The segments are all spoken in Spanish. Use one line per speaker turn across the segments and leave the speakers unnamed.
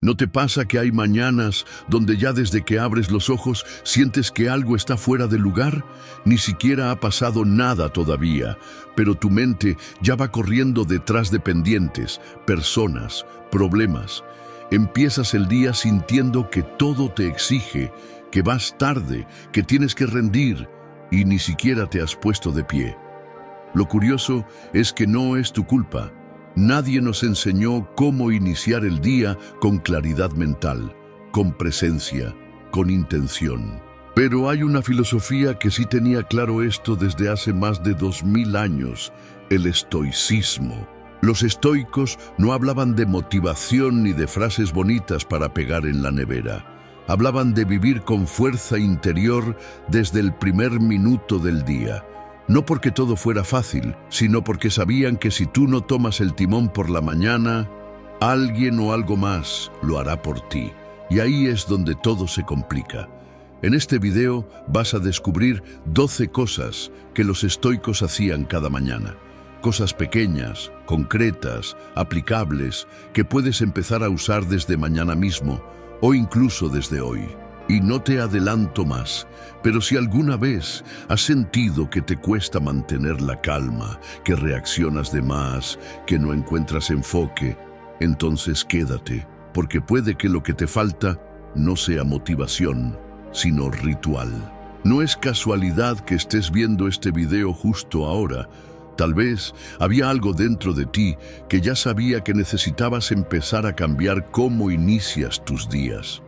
¿No te pasa que hay mañanas donde ya desde que abres los ojos sientes que algo está fuera de lugar? Ni siquiera ha pasado nada todavía, pero tu mente ya va corriendo detrás de pendientes, personas, problemas. Empiezas el día sintiendo que todo te exige, que vas tarde, que tienes que rendir y ni siquiera te has puesto de pie. Lo curioso es que no es tu culpa. Nadie nos enseñó cómo iniciar el día con claridad mental, con presencia, con intención. Pero hay una filosofía que sí tenía claro esto desde hace más de 2000 años, el estoicismo. Los estoicos no hablaban de motivación ni de frases bonitas para pegar en la nevera. Hablaban de vivir con fuerza interior desde el primer minuto del día. No porque todo fuera fácil, sino porque sabían que si tú no tomas el timón por la mañana, alguien o algo más lo hará por ti. Y ahí es donde todo se complica. En este video vas a descubrir 12 cosas que los estoicos hacían cada mañana. Cosas pequeñas, concretas, aplicables, que puedes empezar a usar desde mañana mismo o incluso desde hoy. Y no te adelanto más, pero si alguna vez has sentido que te cuesta mantener la calma, que reaccionas de más, que no encuentras enfoque, entonces quédate, porque puede que lo que te falta no sea motivación, sino ritual. No es casualidad que estés viendo este video justo ahora. Tal vez había algo dentro de ti que ya sabía que necesitabas empezar a cambiar cómo inicias tus días.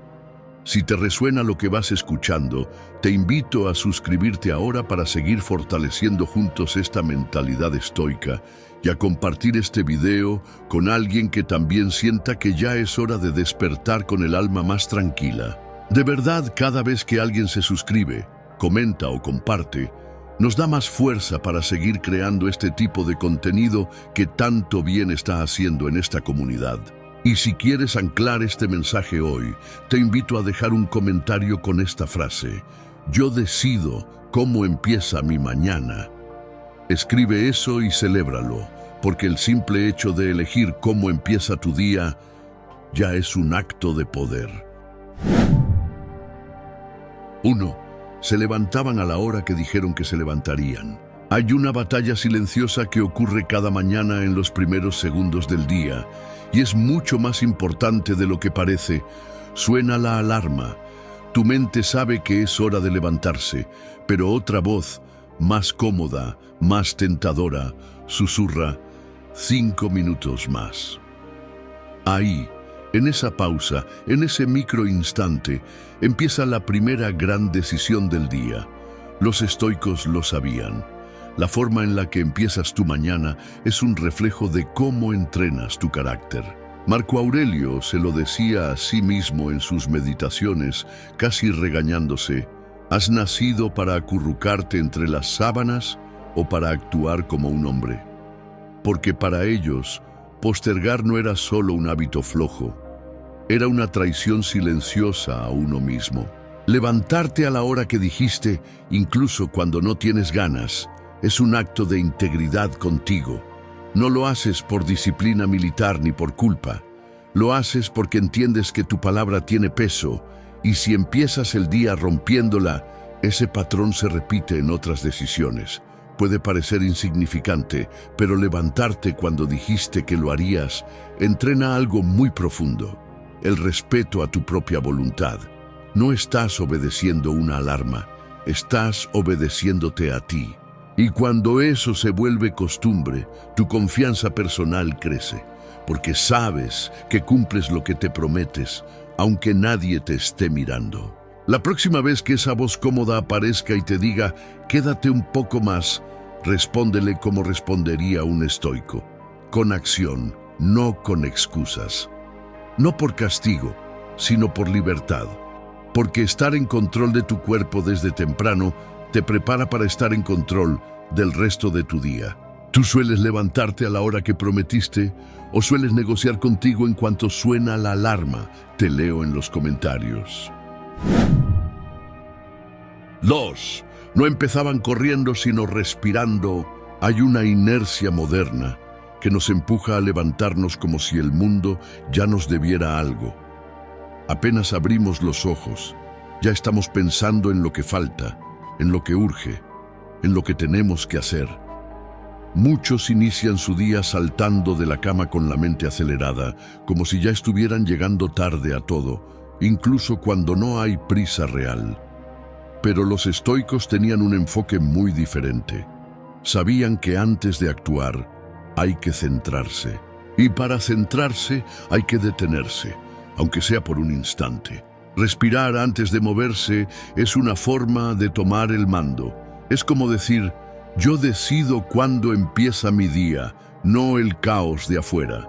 Si te resuena lo que vas escuchando, te invito a suscribirte ahora para seguir fortaleciendo juntos esta mentalidad estoica y a compartir este video con alguien que también sienta que ya es hora de despertar con el alma más tranquila. De verdad, cada vez que alguien se suscribe, comenta o comparte, nos da más fuerza para seguir creando este tipo de contenido que tanto bien está haciendo en esta comunidad. Y si quieres anclar este mensaje hoy, te invito a dejar un comentario con esta frase: yo decido cómo empieza mi mañana. Escribe eso y celébralo, porque el simple hecho de elegir cómo empieza tu día ya es un acto de poder. 1. Se levantaban a la hora que dijeron que se levantarían. Hay una batalla silenciosa que ocurre cada mañana en los primeros segundos del día, y es mucho más importante de lo que parece. Suena la alarma. Tu mente sabe que es hora de levantarse, pero otra voz, más cómoda, más tentadora, susurra: 5 minutos más. Ahí, en esa pausa, en ese microinstante, empieza la primera gran decisión del día. Los estoicos lo sabían. La forma en la que empiezas tu mañana es un reflejo de cómo entrenas tu carácter. Marco Aurelio se lo decía a sí mismo en sus meditaciones, casi regañándose: ¿has nacido para acurrucarte entre las sábanas o para actuar como un hombre? Porque para ellos, postergar no era solo un hábito flojo, era una traición silenciosa a uno mismo. Levantarte a la hora que dijiste, incluso cuando no tienes ganas, es un acto de integridad contigo. No lo haces por disciplina militar ni por culpa. Lo haces porque entiendes que tu palabra tiene peso, y si empiezas el día rompiéndola, ese patrón se repite en otras decisiones. Puede parecer insignificante, pero levantarte cuando dijiste que lo harías entrena algo muy profundo: el respeto a tu propia voluntad. No estás obedeciendo una alarma, estás obedeciéndote a ti. Y cuando eso se vuelve costumbre, tu confianza personal crece, porque sabes que cumples lo que te prometes, aunque nadie te esté mirando. La próxima vez que esa voz cómoda aparezca y te diga: quédate un poco más, respóndele como respondería un estoico: con acción, no con excusas. No por castigo, sino por libertad. Porque estar en control de tu cuerpo desde temprano te prepara para estar en control del resto de tu día. ¿Tú sueles levantarte a la hora que prometiste o sueles negociar contigo en cuanto suena la alarma? Te leo en los comentarios. 2. No empezaban corriendo sino respirando. Hay una inercia moderna que nos empuja a levantarnos como si el mundo ya nos debiera algo. Apenas abrimos los ojos, ya estamos pensando en lo que falta, en lo que urge, en lo que tenemos que hacer. Muchos inician su día saltando de la cama con la mente acelerada, como si ya estuvieran llegando tarde a todo, incluso cuando no hay prisa real. Pero los estoicos tenían un enfoque muy diferente. Sabían que antes de actuar hay que centrarse. Y para centrarse hay que detenerse, aunque sea por un instante. Respirar antes de moverse es una forma de tomar el mando. Es como decir, yo decido cuándo empieza mi día, no el caos de afuera.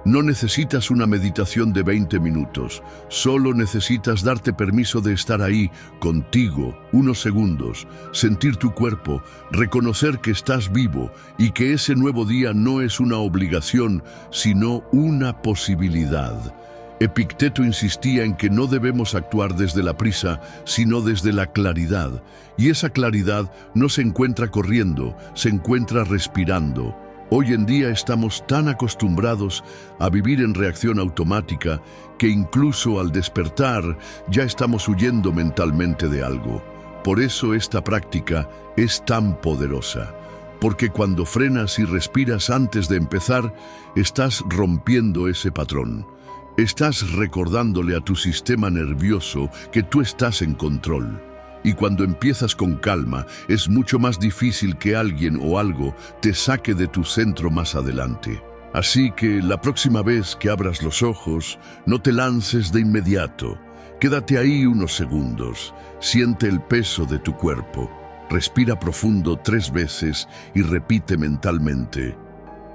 No necesitas una meditación de 20 minutos, solo necesitas darte permiso de estar ahí, contigo, unos segundos, sentir tu cuerpo, reconocer que estás vivo y que ese nuevo día no es una obligación, sino una posibilidad. Epicteto insistía en que no debemos actuar desde la prisa, sino desde la claridad, y esa claridad no se encuentra corriendo, se encuentra respirando. Hoy en día estamos tan acostumbrados a vivir en reacción automática que incluso al despertar ya estamos huyendo mentalmente de algo. Por eso esta práctica es tan poderosa, porque cuando frenas y respiras antes de empezar, estás rompiendo ese patrón. Estás recordándole a tu sistema nervioso que tú estás en control. Y cuando empiezas con calma, es mucho más difícil que alguien o algo te saque de tu centro más adelante. Así que la próxima vez que abras los ojos, no te lances de inmediato. Quédate ahí unos segundos, siente el peso de tu cuerpo. Respira profundo 3 veces y repite mentalmente: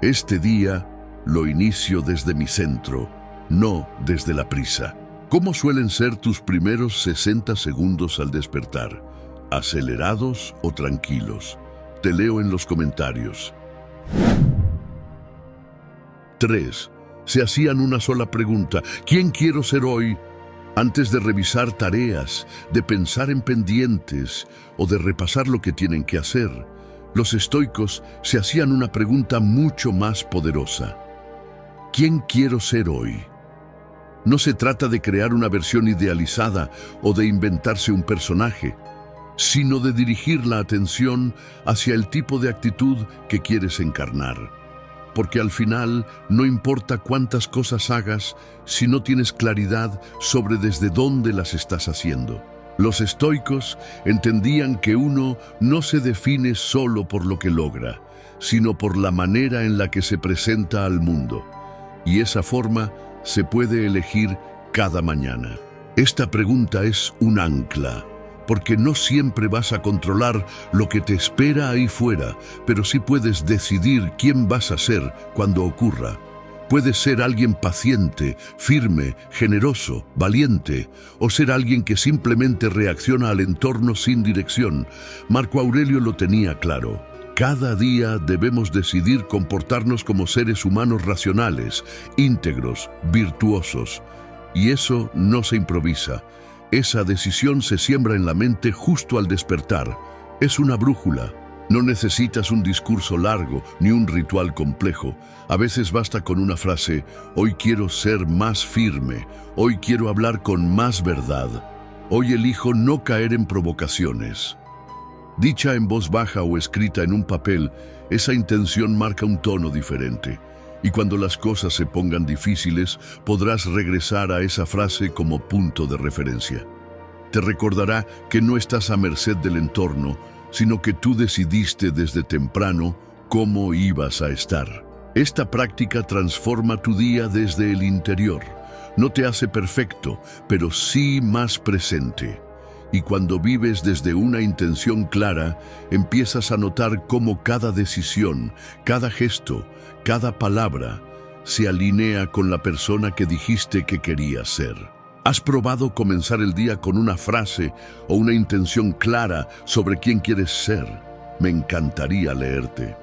este día lo inicio desde mi centro, no desde la prisa. ¿Cómo suelen ser tus primeros 60 segundos al despertar? ¿Acelerados o tranquilos? Te leo en los comentarios. 3. Se hacían una sola pregunta: ¿quién quiero ser hoy? Antes de revisar tareas, de pensar en pendientes o de repasar lo que tienen que hacer, los estoicos se hacían una pregunta mucho más poderosa: ¿quién quiero ser hoy? No se trata de crear una versión idealizada o de inventarse un personaje, sino de dirigir la atención hacia el tipo de actitud que quieres encarnar. Porque al final no importa cuántas cosas hagas si no tienes claridad sobre desde dónde las estás haciendo. Los estoicos entendían que uno no se define solo por lo que logra, sino por la manera en la que se presenta al mundo. Y esa forma se puede elegir cada mañana. Esta pregunta es un ancla, porque no siempre vas a controlar lo que te espera ahí fuera, pero sí puedes decidir quién vas a ser cuando ocurra. Puedes ser alguien paciente, firme, generoso, valiente, o ser alguien que simplemente reacciona al entorno sin dirección. Marco Aurelio lo tenía claro. Cada día debemos decidir comportarnos como seres humanos racionales, íntegros, virtuosos. Y eso no se improvisa. Esa decisión se siembra en la mente justo al despertar. Es una brújula. No necesitas un discurso largo ni un ritual complejo. A veces basta con una frase: hoy quiero ser más firme, hoy quiero hablar con más verdad, hoy elijo no caer en provocaciones. Dicha en voz baja o escrita en un papel, esa intención marca un tono diferente. Y cuando las cosas se pongan difíciles, podrás regresar a esa frase como punto de referencia. Te recordará que no estás a merced del entorno, sino que tú decidiste desde temprano cómo ibas a estar. Esta práctica transforma tu día desde el interior. No te hace perfecto, pero sí más presente. Y cuando vives desde una intención clara, empiezas a notar cómo cada decisión, cada gesto, cada palabra se alinea con la persona que dijiste que querías ser. ¿Has probado comenzar el día con una frase o una intención clara sobre quién quieres ser? Me encantaría leerte.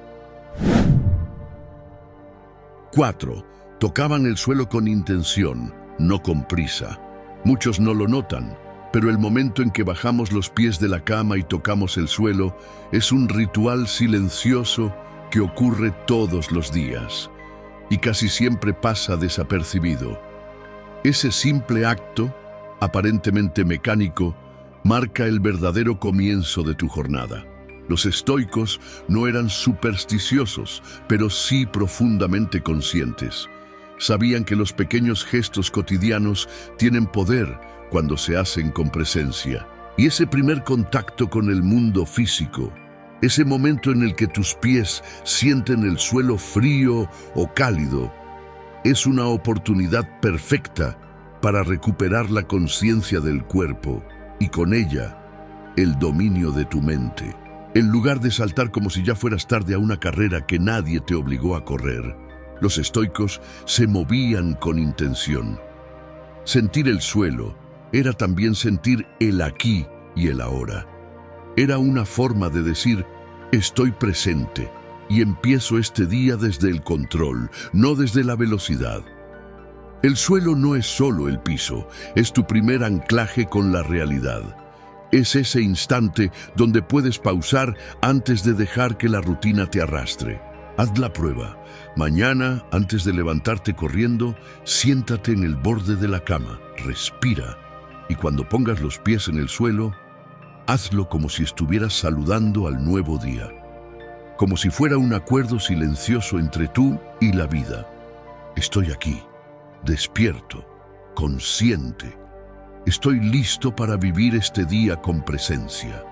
4. Tocaban el suelo con intención, no con prisa. Muchos no lo notan, pero el momento en que bajamos los pies de la cama y tocamos el suelo es un ritual silencioso que ocurre todos los días y casi siempre pasa desapercibido. Ese simple acto, aparentemente mecánico, marca el verdadero comienzo de tu jornada. Los estoicos no eran supersticiosos, pero sí profundamente conscientes. Sabían que los pequeños gestos cotidianos tienen poder cuando se hacen con presencia. Y ese primer contacto con el mundo físico, ese momento en el que tus pies sienten el suelo frío o cálido, es una oportunidad perfecta para recuperar la conciencia del cuerpo y con ella el dominio de tu mente. En lugar de saltar como si ya fueras tarde a una carrera que nadie te obligó a correr, los estoicos se movían con intención. Sentir el suelo era también sentir el aquí y el ahora. Era una forma de decir, estoy presente y empiezo este día desde el control, no desde la velocidad. El suelo no es solo el piso, es tu primer anclaje con la realidad. Es ese instante donde puedes pausar antes de dejar que la rutina te arrastre. Haz la prueba. Mañana, antes de levantarte corriendo, siéntate en el borde de la cama, respira y cuando pongas los pies en el suelo, hazlo como si estuvieras saludando al nuevo día, como si fuera un acuerdo silencioso entre tú y la vida. Estoy aquí, despierto, consciente. Estoy listo para vivir este día con presencia.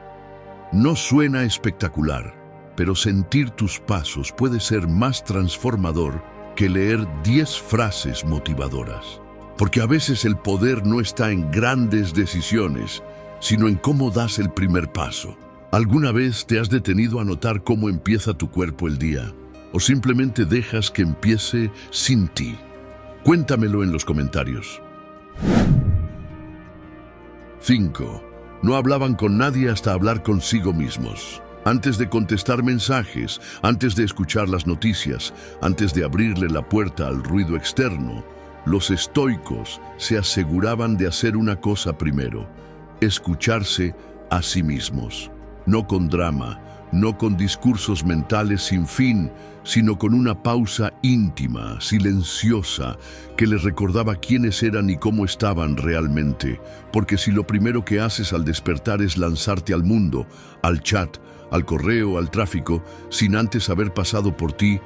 No suena espectacular, pero sentir tus pasos puede ser más transformador que leer 10 frases motivadoras. Porque a veces el poder no está en grandes decisiones, sino en cómo das el primer paso. ¿Alguna vez te has detenido a notar cómo empieza tu cuerpo el día? ¿O simplemente dejas que empiece sin ti? Cuéntamelo en los comentarios. 5. No hablaban con nadie hasta hablar consigo mismos. Antes de contestar mensajes, antes de escuchar las noticias, antes de abrirle la puerta al ruido externo, los estoicos se aseguraban de hacer una cosa primero: escucharse a sí mismos. No con drama, no con discursos mentales sin fin, sino con una pausa íntima, silenciosa, que les recordaba quiénes eran y cómo estaban realmente. Porque si lo primero que haces al despertar es lanzarte al mundo, al chat, al correo, al tráfico, sin antes haber pasado por ti,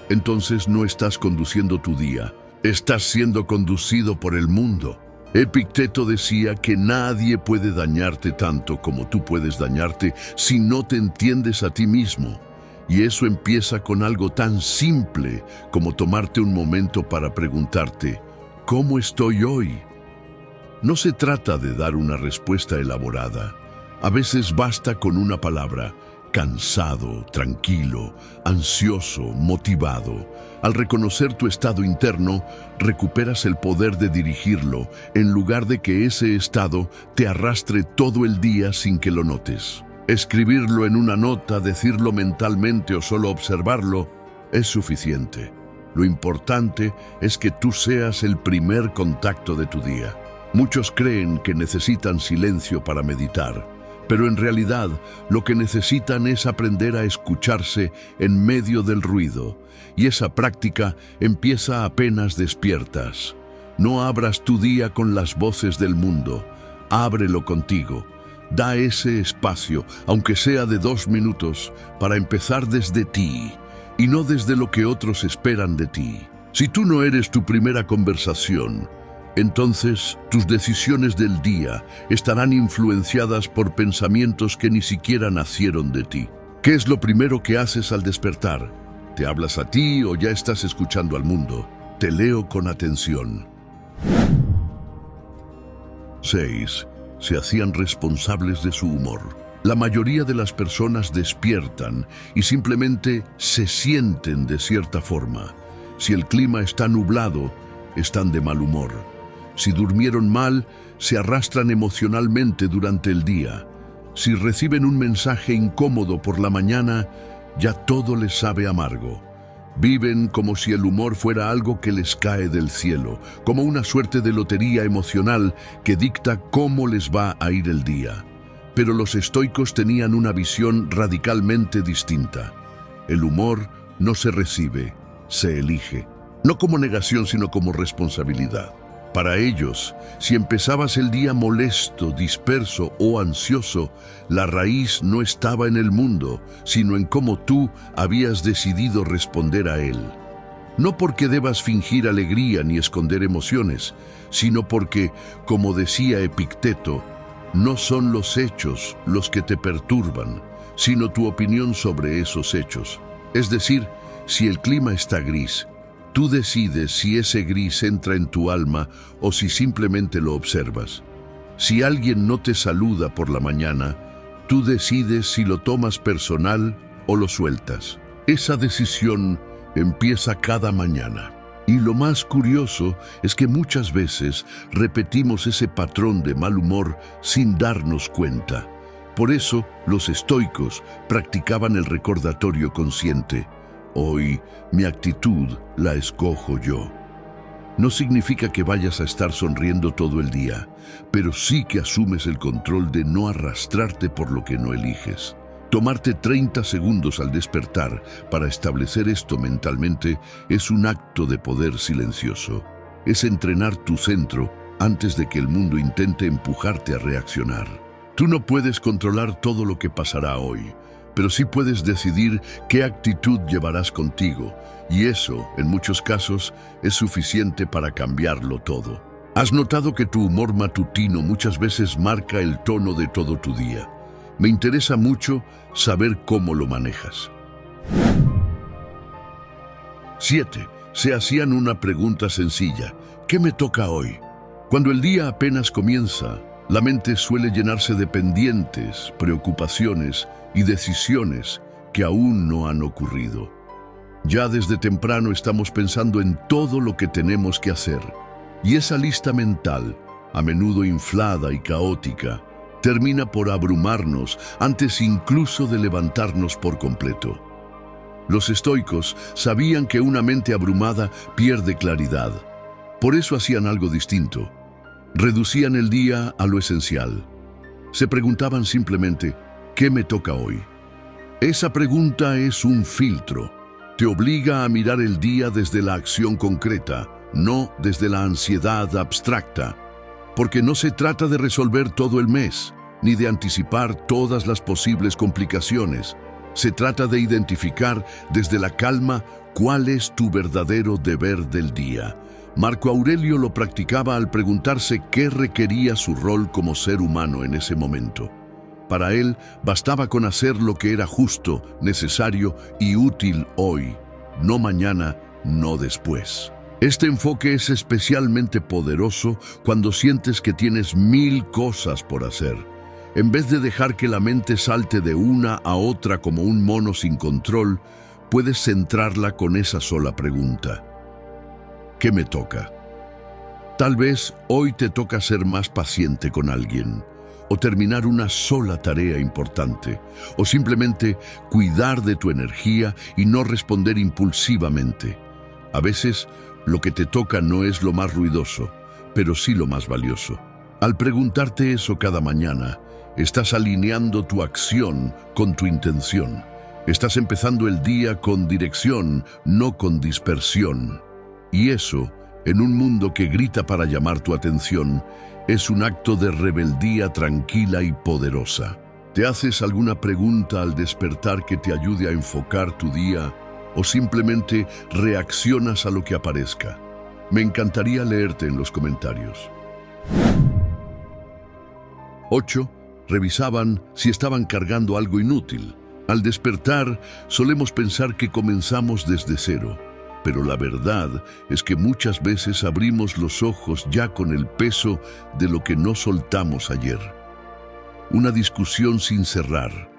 entonces no estás conduciendo tu día, estás siendo conducido por el mundo. Epicteto decía que nadie puede dañarte tanto como tú puedes dañarte si no te entiendes a ti mismo. Y eso empieza con algo tan simple como tomarte un momento para preguntarte, ¿cómo estoy hoy? No se trata de dar una respuesta elaborada. A veces basta con una palabra: cansado, tranquilo, ansioso, motivado. Al reconocer tu estado interno, recuperas el poder de dirigirlo, en lugar de que ese estado te arrastre todo el día sin que lo notes. Escribirlo en una nota, decirlo mentalmente o solo observarlo es suficiente. Lo importante es que tú seas el primer contacto de tu día. Muchos creen que necesitan silencio para meditar, pero en realidad lo que necesitan es aprender a escucharse en medio del ruido, y esa práctica empieza apenas despiertas. No abras tu día con las voces del mundo, ábrelo contigo. Da ese espacio, aunque sea de 2 minutos, para empezar desde ti, y no desde lo que otros esperan de ti. Si tú no eres tu primera conversación, entonces tus decisiones del día estarán influenciadas por pensamientos que ni siquiera nacieron de ti. ¿Qué es lo primero que haces al despertar? ¿Te hablas a ti o ya estás escuchando al mundo? Te leo con atención. 6. Se hacían responsables de su humor. La mayoría de las personas despiertan y simplemente se sienten de cierta forma. Si el clima está nublado, están de mal humor. Si durmieron mal, se arrastran emocionalmente durante el día. Si reciben un mensaje incómodo por la mañana, ya todo les sabe amargo. Viven como si el humor fuera algo que les cae del cielo, como una suerte de lotería emocional que dicta cómo les va a ir el día. Pero los estoicos tenían una visión radicalmente distinta. El humor no se recibe, se elige. No como negación, sino como responsabilidad. Para ellos, si empezabas el día molesto, disperso o ansioso, la raíz no estaba en el mundo, sino en cómo tú habías decidido responder a él. No porque debas fingir alegría ni esconder emociones, sino porque, como decía Epicteto, no son los hechos los que te perturban, sino tu opinión sobre esos hechos. Es decir, si el clima está gris, tú decides si ese gris entra en tu alma o si simplemente lo observas. Si alguien no te saluda por la mañana, tú decides si lo tomas personal o lo sueltas. Esa decisión empieza cada mañana. Y lo más curioso es que muchas veces repetimos ese patrón de mal humor sin darnos cuenta. Por eso, los estoicos practicaban el recordatorio consciente. Hoy, mi actitud la escojo yo. No significa que vayas a estar sonriendo todo el día, pero sí que asumes el control de no arrastrarte por lo que no eliges. Tomarte 30 segundos al despertar para establecer esto mentalmente es un acto de poder silencioso. Es entrenar tu centro antes de que el mundo intente empujarte a reaccionar. Tú no puedes controlar todo lo que pasará hoy, pero sí puedes decidir qué actitud llevarás contigo, y eso, en muchos casos, es suficiente para cambiarlo todo. ¿Has notado que tu humor matutino muchas veces marca el tono de todo tu día? Me interesa mucho saber cómo lo manejas. 7. Se hacían una pregunta sencilla. ¿Qué me toca hoy? Cuando el día apenas comienza, la mente suele llenarse de pendientes, preocupaciones y decisiones que aún no han ocurrido. Ya desde temprano estamos pensando en todo lo que tenemos que hacer. Y esa lista mental, a menudo inflada y caótica, termina por abrumarnos antes incluso de levantarnos por completo. Los estoicos sabían que una mente abrumada pierde claridad. Por eso hacían algo distinto. Reducían el día a lo esencial. Se preguntaban simplemente, ¿qué me toca hoy? Esa pregunta es un filtro. Te obliga a mirar el día desde la acción concreta, no desde la ansiedad abstracta. Porque no se trata de resolver todo el mes, ni de anticipar todas las posibles complicaciones. Se trata de identificar desde la calma cuál es tu verdadero deber del día. Marco Aurelio lo practicaba al preguntarse qué requería su rol como ser humano en ese momento. Para él, bastaba con hacer lo que era justo, necesario y útil hoy, no mañana, no después. Este enfoque es especialmente poderoso cuando sientes que tienes 1000 cosas por hacer. En vez de dejar que la mente salte de una a otra como un mono sin control, puedes centrarla con esa sola pregunta. ¿Qué me toca? Tal vez hoy te toca ser más paciente con alguien, o terminar una sola tarea importante, o simplemente cuidar de tu energía y no responder impulsivamente. A veces, lo que te toca no es lo más ruidoso, pero sí lo más valioso. Al preguntarte eso cada mañana, estás alineando tu acción con tu intención. Estás empezando el día con dirección, no con dispersión. Y eso, en un mundo que grita para llamar tu atención, es un acto de rebeldía tranquila y poderosa. ¿Te haces alguna pregunta al despertar que te ayude a enfocar tu día? ¿O simplemente reaccionas a lo que aparezca? Me encantaría leerte en los comentarios. 8. Revisaban si estaban cargando algo inútil. Al despertar, solemos pensar que comenzamos desde cero, pero la verdad es que muchas veces abrimos los ojos ya con el peso de lo que no soltamos ayer. Una discusión sin cerrar,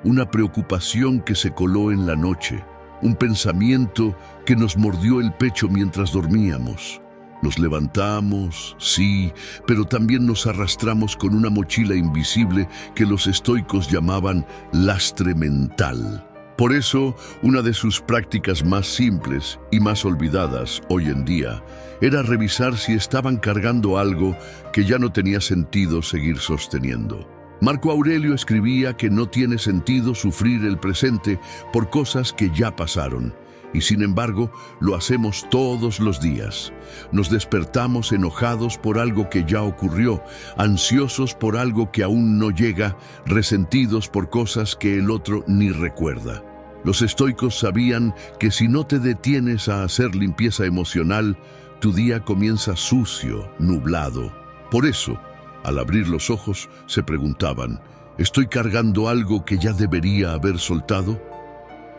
una preocupación que se coló en la noche, un pensamiento que nos mordió el pecho mientras dormíamos. Nos levantamos, sí, pero también nos arrastramos con una mochila invisible que los estoicos llamaban lastre mental. Por eso, una de sus prácticas más simples y más olvidadas hoy en día era revisar si estaban cargando algo que ya no tenía sentido seguir sosteniendo. Marco Aurelio escribía que no tiene sentido sufrir el presente por cosas que ya pasaron, Y sin embargo, lo hacemos todos los días. Nos despertamos enojados por algo que ya ocurrió, ansiosos por algo que aún no llega, resentidos por cosas que el otro ni recuerda. Los estoicos sabían que si no te detienes a hacer limpieza emocional, tu día comienza sucio, nublado. Por eso, al abrir los ojos, se preguntaban, ¿estoy cargando algo que ya debería haber soltado?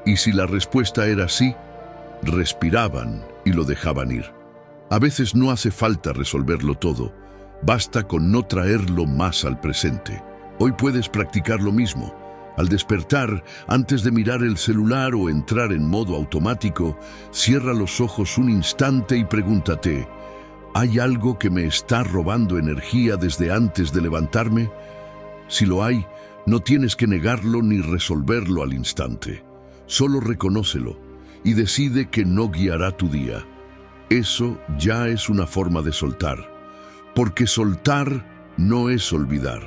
Y si la respuesta era sí, respiraban y lo dejaban ir. A veces no hace falta resolverlo todo, basta con no traerlo más al presente. Hoy puedes practicar lo mismo. Al despertar, antes de mirar el celular o entrar en modo automático, cierra los ojos un instante y pregúntate, ¿hay algo que me está robando energía desde antes de levantarme? Si lo hay, no tienes que negarlo ni resolverlo al instante. Solo reconócelo y decide que no guiará tu día. Eso ya es una forma de soltar, porque soltar no es olvidar.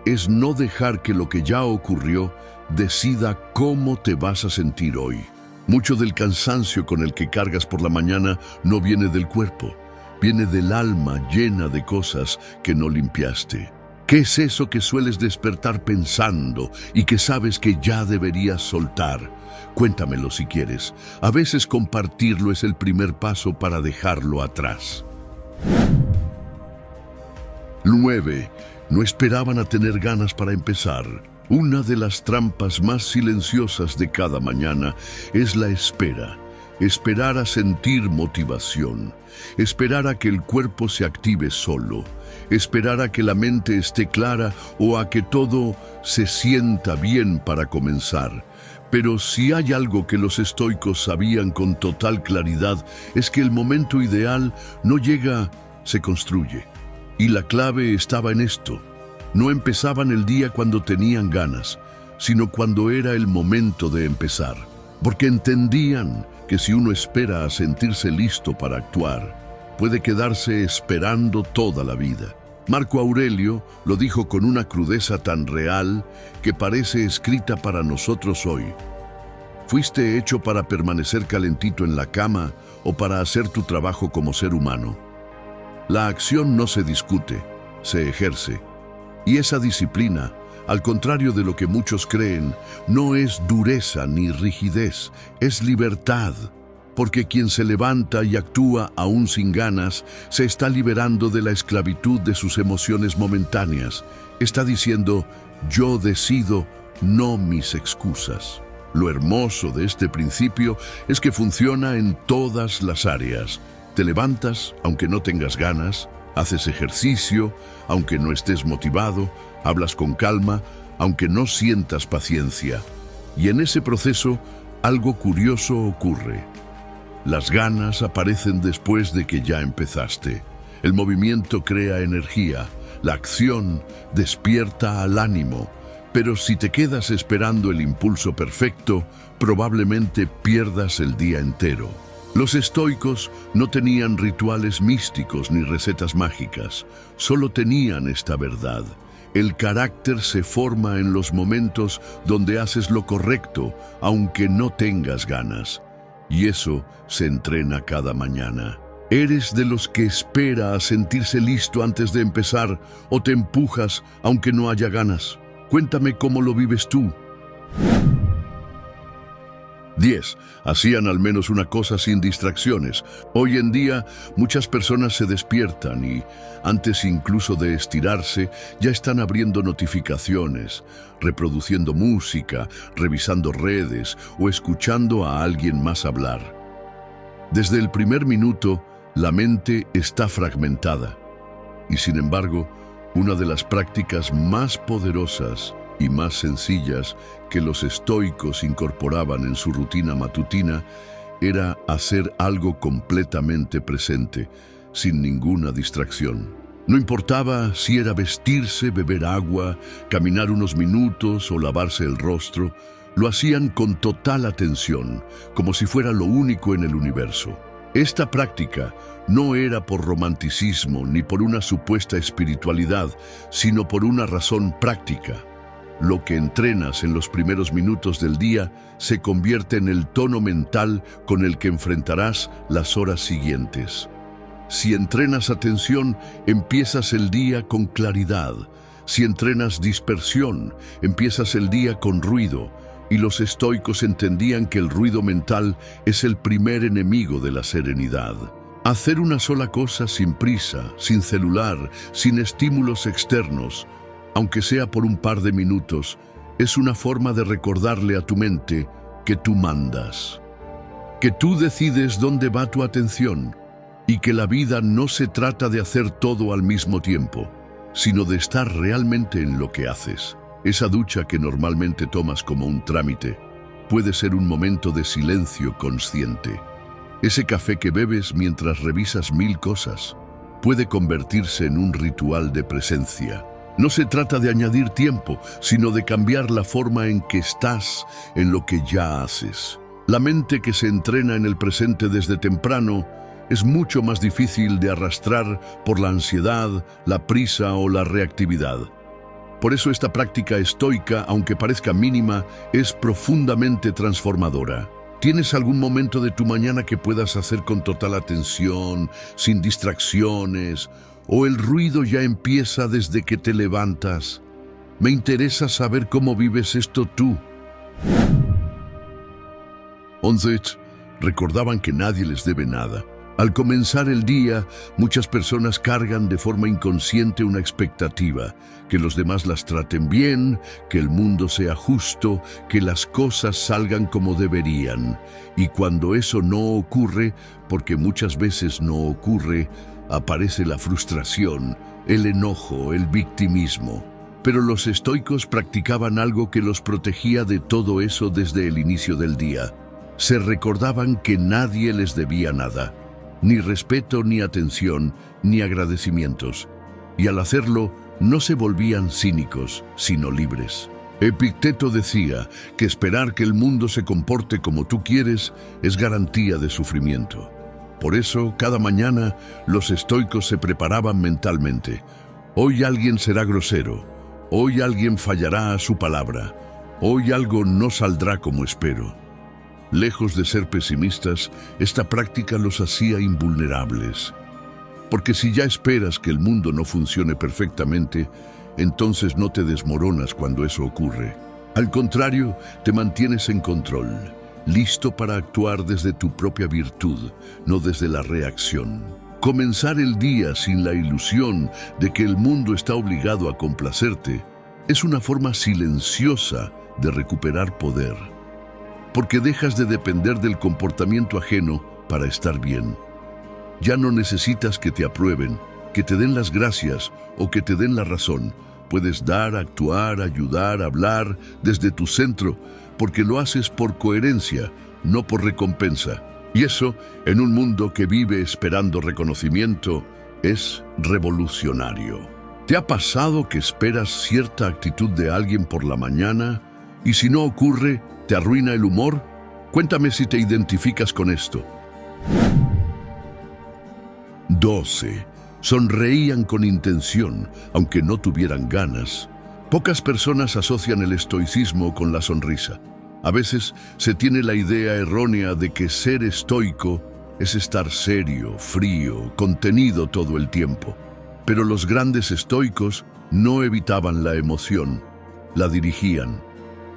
Es no dejar que lo que ya ocurrió decida cómo te vas a sentir hoy. Mucho del cansancio con el que cargas por la mañana no viene del cuerpo, viene del alma llena de cosas que no limpiaste. ¿Qué es eso que sueles despertar pensando y que sabes que ya deberías soltar? Cuéntamelo si quieres. A veces compartirlo es el primer paso para dejarlo atrás. 9. No esperaban a tener ganas para empezar. Una de las trampas más silenciosas de cada mañana es la espera. Esperar a sentir motivación. Esperar a que el cuerpo se active solo. Esperar a que la mente esté clara o a que todo se sienta bien para comenzar. Pero si hay algo que los estoicos sabían con total claridad, es que el momento ideal no llega, se construye. Y la clave estaba en esto. No empezaban el día cuando tenían ganas, sino cuando era el momento de empezar. Porque entendían que si uno espera a sentirse listo para actuar, puede quedarse esperando toda la vida. Marco Aurelio lo dijo con una crudeza tan real que parece escrita para nosotros hoy. ¿Fuiste hecho para permanecer calentito en la cama o para hacer tu trabajo como ser humano? La acción no se discute, se ejerce. Y esa disciplina, al contrario de lo que muchos creen, no es dureza ni rigidez, es libertad. Porque quien se levanta y actúa aún sin ganas, se está liberando de la esclavitud de sus emociones momentáneas. Está diciendo, yo decido, no mis excusas. Lo hermoso de este principio es que funciona en todas las áreas. Te levantas aunque no tengas ganas, haces ejercicio aunque no estés motivado, hablas con calma aunque no sientas paciencia. Y en ese proceso, algo curioso ocurre. Las ganas aparecen después de que ya empezaste. El movimiento crea energía, la acción despierta al ánimo. Pero si te quedas esperando el impulso perfecto, probablemente pierdas el día entero. Los estoicos no tenían rituales místicos ni recetas mágicas, solo tenían esta verdad. El carácter se forma en los momentos donde haces lo correcto, aunque no tengas ganas. Y eso se entrena cada mañana. ¿Eres de los que espera a sentirse listo antes de empezar o te empujas aunque no haya ganas? Cuéntame cómo lo vives tú. 10. Hacían al menos una cosa sin distracciones. Hoy en día, muchas personas se despiertan y, antes incluso de estirarse, ya están abriendo notificaciones, reproduciendo música, revisando redes o escuchando a alguien más hablar. Desde el primer minuto, la mente está fragmentada. Y sin embargo, una de las prácticas más poderosas y más sencillas que los estoicos incorporaban en su rutina matutina era hacer algo completamente presente, sin ninguna distracción. No importaba si era vestirse, beber agua, caminar unos minutos o lavarse el rostro, lo hacían con total atención, como si fuera lo único en el universo. Esta práctica no era por romanticismo ni por una supuesta espiritualidad, sino por una razón práctica. Lo que entrenas en los primeros minutos del día se convierte en el tono mental con el que enfrentarás las horas siguientes. Si entrenas atención, empiezas el día con claridad. Si entrenas dispersión, empiezas el día con ruido. Y los estoicos entendían que el ruido mental es el primer enemigo de la serenidad. Hacer una sola cosa sin prisa, sin celular, sin estímulos externos, aunque sea por un par de minutos, es una forma de recordarle a tu mente que tú mandas, que tú decides dónde va tu atención y que la vida no se trata de hacer todo al mismo tiempo, sino de estar realmente en lo que haces. Esa ducha que normalmente tomas como un trámite puede ser un momento de silencio consciente. Ese café que bebes mientras revisas 1000 cosas puede convertirse en un ritual de presencia. No se trata de añadir tiempo, sino de cambiar la forma en que estás en lo que ya haces. La mente que se entrena en el presente desde temprano es mucho más difícil de arrastrar por la ansiedad, la prisa o la reactividad. Por eso esta práctica estoica, aunque parezca mínima, es profundamente transformadora. ¿Tienes algún momento de tu mañana que puedas hacer con total atención, sin distracciones, o el ruido ya empieza desde que te levantas? Me interesa saber cómo vives esto tú. 11. Recordaban que nadie les debe nada. Al comenzar el día, muchas personas cargan de forma inconsciente una expectativa, que los demás las traten bien, que el mundo sea justo, que las cosas salgan como deberían. Y cuando eso no ocurre, porque muchas veces no ocurre, aparece la frustración, el enojo, el victimismo. Pero los estoicos practicaban algo que los protegía de todo eso desde el inicio del día. Se recordaban que nadie les debía nada. Ni respeto, ni atención, ni agradecimientos. Y al hacerlo, no se volvían cínicos, sino libres. Epicteto decía que esperar que el mundo se comporte como tú quieres es garantía de sufrimiento. Por eso, cada mañana, los estoicos se preparaban mentalmente. Hoy alguien será grosero. Hoy alguien fallará a su palabra. Hoy algo no saldrá como espero. Lejos de ser pesimistas, esta práctica los hacía invulnerables. Porque si ya esperas que el mundo no funcione perfectamente, entonces no te desmoronas cuando eso ocurre. Al contrario, te mantienes en control, listo para actuar desde tu propia virtud, no desde la reacción. Comenzar el día sin la ilusión de que el mundo está obligado a complacerte es una forma silenciosa de recuperar poder. Porque dejas de depender del comportamiento ajeno para estar bien. Ya no necesitas que te aprueben, que te den las gracias o que te den la razón. Puedes dar, actuar, ayudar, hablar desde tu centro, porque lo haces por coherencia, no por recompensa. Y eso, en un mundo que vive esperando reconocimiento, es revolucionario. ¿Te ha pasado que esperas cierta actitud de alguien por la mañana y si no ocurre, te arruina el humor? Cuéntame si te identificas con esto. 12. Sonreían con intención, aunque no tuvieran ganas. Pocas personas asocian el estoicismo con la sonrisa. A veces se tiene la idea errónea de que ser estoico es estar serio, frío, contenido todo el tiempo. Pero los grandes estoicos no evitaban la emoción, la dirigían.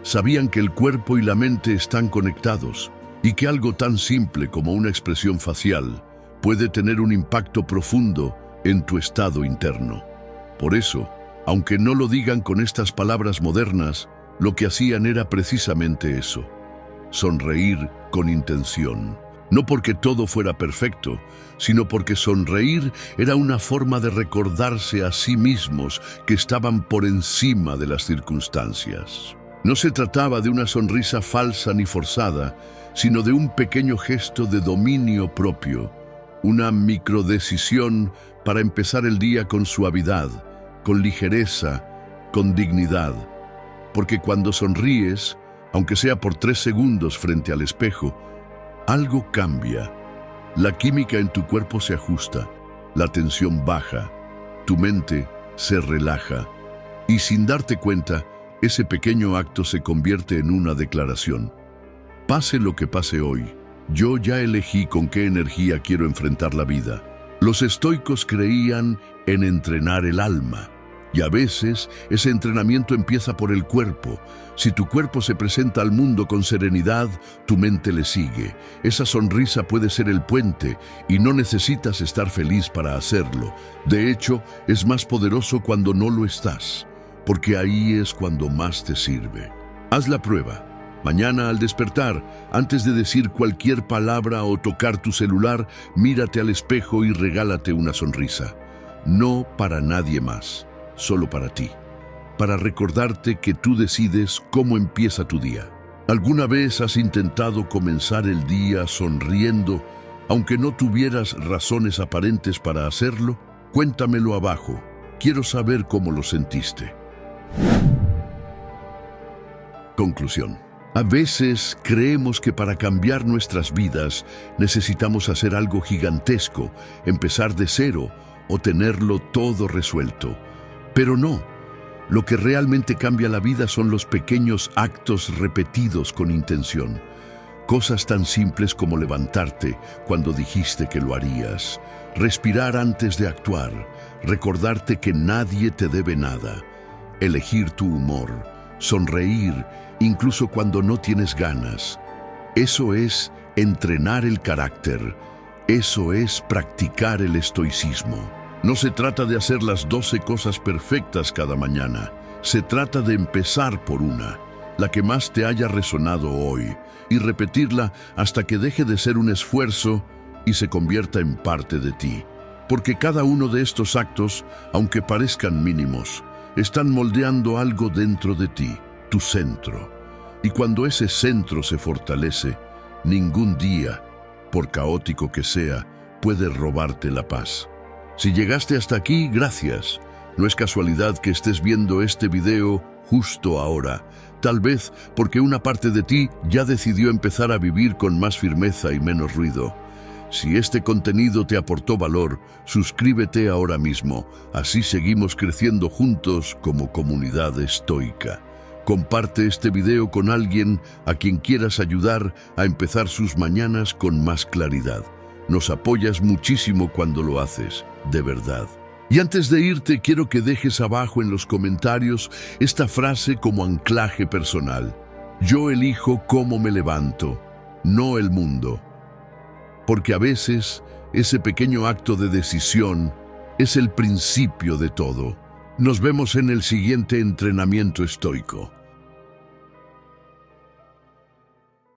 Sabían que el cuerpo y la mente están conectados y que algo tan simple como una expresión facial puede tener un impacto profundo en tu estado interno. Por eso, aunque no lo digan con estas palabras modernas, lo que hacían era precisamente eso: sonreír con intención. No porque todo fuera perfecto, sino porque sonreír era una forma de recordarse a sí mismos que estaban por encima de las circunstancias. No se trataba de una sonrisa falsa ni forzada, sino de un pequeño gesto de dominio propio, una microdecisión para empezar el día con suavidad, con ligereza, con dignidad. Porque cuando sonríes, aunque sea por 3 segundos frente al espejo, algo cambia. La química en tu cuerpo se ajusta, la tensión baja, tu mente se relaja y sin darte cuenta, ese pequeño acto se convierte en una declaración. Pase lo que pase hoy, yo ya elegí con qué energía quiero enfrentar la vida. Los estoicos creían en entrenar el alma. Y a veces ese entrenamiento empieza por el cuerpo. Si tu cuerpo se presenta al mundo con serenidad, tu mente le sigue. Esa sonrisa puede ser el puente y no necesitas estar feliz para hacerlo. De hecho, es más poderoso cuando no lo estás, porque ahí es cuando más te sirve. Haz la prueba. Mañana al despertar, antes de decir cualquier palabra o tocar tu celular, mírate al espejo y regálate una sonrisa. No para nadie más. Solo para ti, para recordarte que tú decides cómo empieza tu día. ¿Alguna vez has intentado comenzar el día sonriendo, aunque no tuvieras razones aparentes para hacerlo? Cuéntamelo abajo. Quiero saber cómo lo sentiste. Conclusión. A veces creemos que para cambiar nuestras vidas necesitamos hacer algo gigantesco, empezar de cero o tenerlo todo resuelto. Pero no, lo que realmente cambia la vida son los pequeños actos repetidos con intención. Cosas tan simples como levantarte cuando dijiste que lo harías, respirar antes de actuar, recordarte que nadie te debe nada, elegir tu humor, sonreír incluso cuando no tienes ganas. Eso es entrenar el carácter, eso es practicar el estoicismo. No se trata de hacer las 12 cosas perfectas cada mañana. Se trata de empezar por una, la que más te haya resonado hoy, y repetirla hasta que deje de ser un esfuerzo y se convierta en parte de ti. Porque cada uno de estos actos, aunque parezcan mínimos, están moldeando algo dentro de ti, tu centro. Y cuando ese centro se fortalece, ningún día, por caótico que sea, puede robarte la paz. Si llegaste hasta aquí, gracias. No es casualidad que estés viendo este video justo ahora. Tal vez porque una parte de ti ya decidió empezar a vivir con más firmeza y menos ruido. Si este contenido te aportó valor, suscríbete ahora mismo. Así seguimos creciendo juntos como comunidad estoica. Comparte este video con alguien a quien quieras ayudar a empezar sus mañanas con más claridad. Nos apoyas muchísimo cuando lo haces, de verdad. Y antes de irte, quiero que dejes abajo en los comentarios esta frase como anclaje personal. Yo elijo cómo me levanto, no el mundo. Porque a veces, ese pequeño acto de decisión es el principio de todo. Nos vemos en el siguiente entrenamiento estoico.